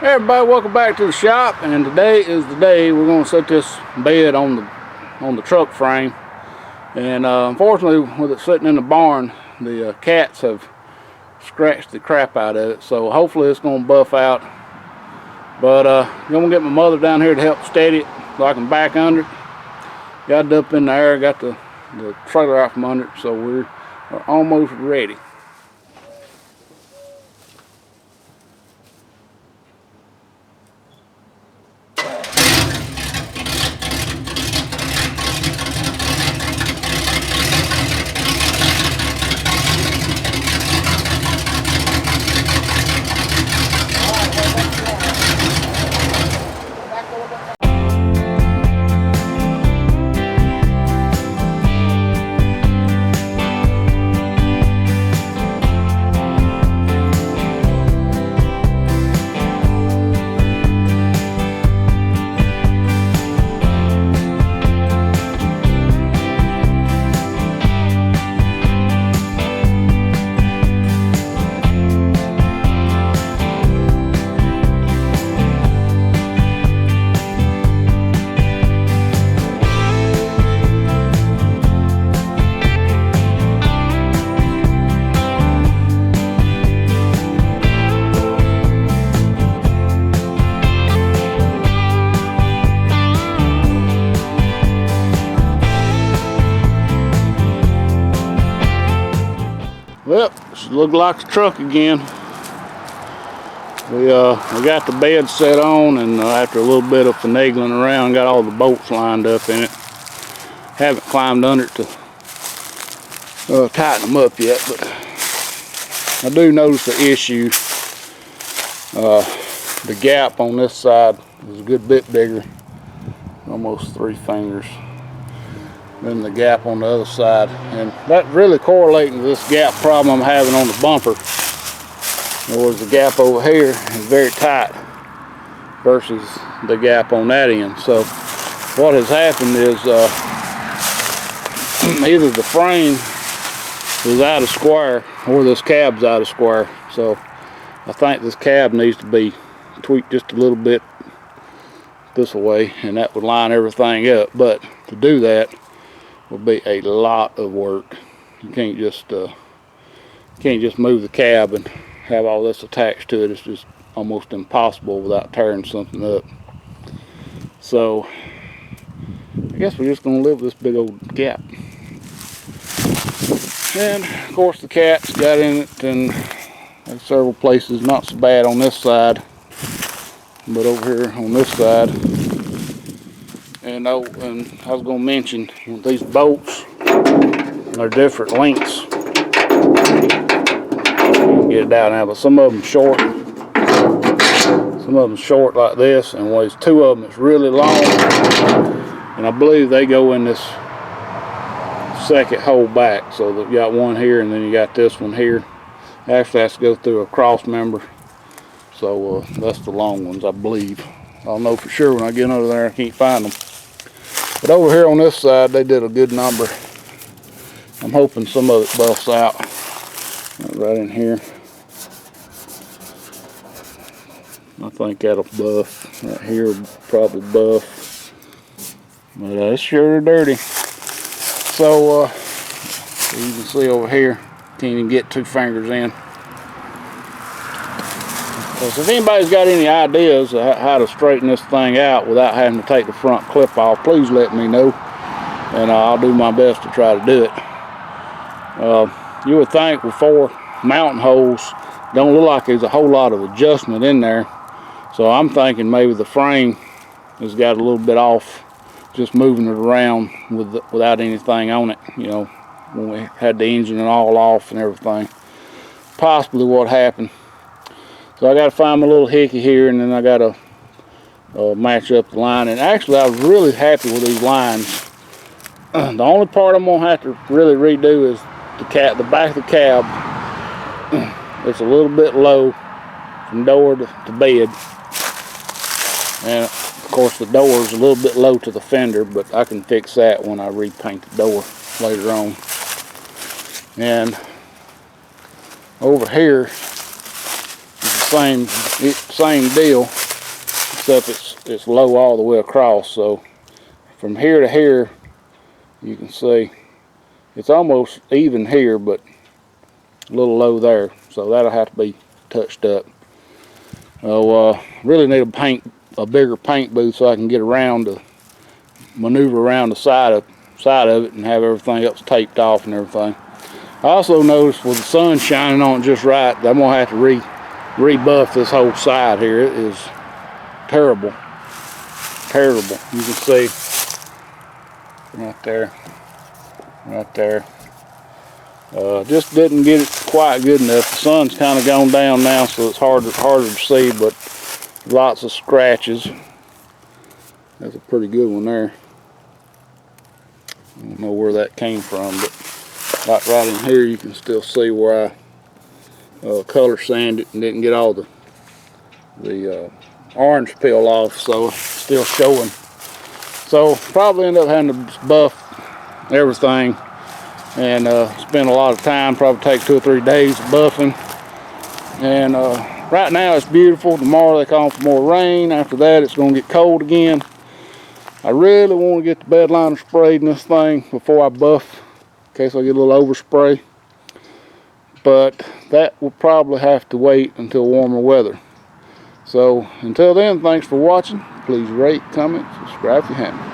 Hey everybody, welcome back to the shop, and today is the day we're going to set this bed on the truck frame. And unfortunately, with it sitting in the barn, the cats have scratched the crap out of it, so hopefully it's going to buff out. But I'm going to get my mother down here to help steady it so I can back under it. Got it up in the air, got the trailer out from under it, so we're almost ready. Well, this looks like the truck again. We got the bed set on, and after a little bit of finagling around, got all the bolts lined up in it. Haven't climbed under it to tighten them up yet, but I do notice the issue. The gap on this side is a good bit bigger, almost 3 fingers. Then the gap on the other side, and that really correlating to this gap problem I'm having on the bumper. In other words, the gap over here is very tight versus the gap on that end. So what has happened is either the frame is out of square or this cab's out of square. So I think this cab needs to be tweaked just a little bit this way, and that would line everything up. But to do that would be a lot of work. You can't just move the cab and have all this attached to it. It's just almost impossible without tearing something up. So I guess we're just gonna live with this big old gap. And of course the cats got in it, and there's several places not so bad on this side, but over here on this side. And I was going to mention, these bolts are different lengths. You can get it out now, but some of them short. Some of them short like this, and there's 2 of them that's really long. And I believe they go in this second hole back. So you got one here, and then you got this one here. Actually has to go through a cross member. So that's the long ones, I believe. I'll know for sure when I get under there. I can't find them. But over here on this side, they did a good number. I'm hoping some of it buffs out. Right in here. I think that'll buff. Right here will probably buff. But it's sure dirty. So, you can see over here, can't even get 2 fingers in. So if anybody's got any ideas of how to straighten this thing out without having to take the front clip off, please let me know, and I'll do my best to try to do it. You would think with 4 mounting holes, don't look like there's a whole lot of adjustment in there. So I'm thinking maybe the frame has got a little bit off, just moving it around without anything on it, you know, when we had the engine and all off and everything. Possibly what happened. So I got to find my little hickey here, and then I got to match up the line. And actually, I was really happy with these lines. The only part I'm gonna have to really redo is the back of the cab. It's a little bit low from door to bed, and of course the door is a little bit low to the fender, but I can fix that when I repaint the door later on. And over here, you can same deal, except it's low all the way across. So from here to here, you can see it's almost even here, but a little low there. So that'll have to be touched up. Really need a bigger paint booth so I can get around to maneuver around the side of it and have everything else taped off and everything. I also noticed with the sun shining on it just right, I'm gonna have to rebuff this whole side here. It is terrible, terrible. You can see right there. Just didn't get it quite good enough. The sun's kind of gone down now, so it's harder to see, but lots of scratches. That's a pretty good one there. I don't know where that came from, but like right in here, you can still see where I color sanded and didn't get all the orange peel off, so it's still showing. So probably end up having to buff everything and spend a lot of time, probably take 2 or 3 days of buffing. And right now it's beautiful. Tomorrow they call for more rain. After that it's going to get cold again. I really want to get the bed liner sprayed in this thing before I buff, in case I get a little overspray. But that will probably have to wait until warmer weather. So until then, thanks for watching. Please rate, comment, subscribe if you haven't.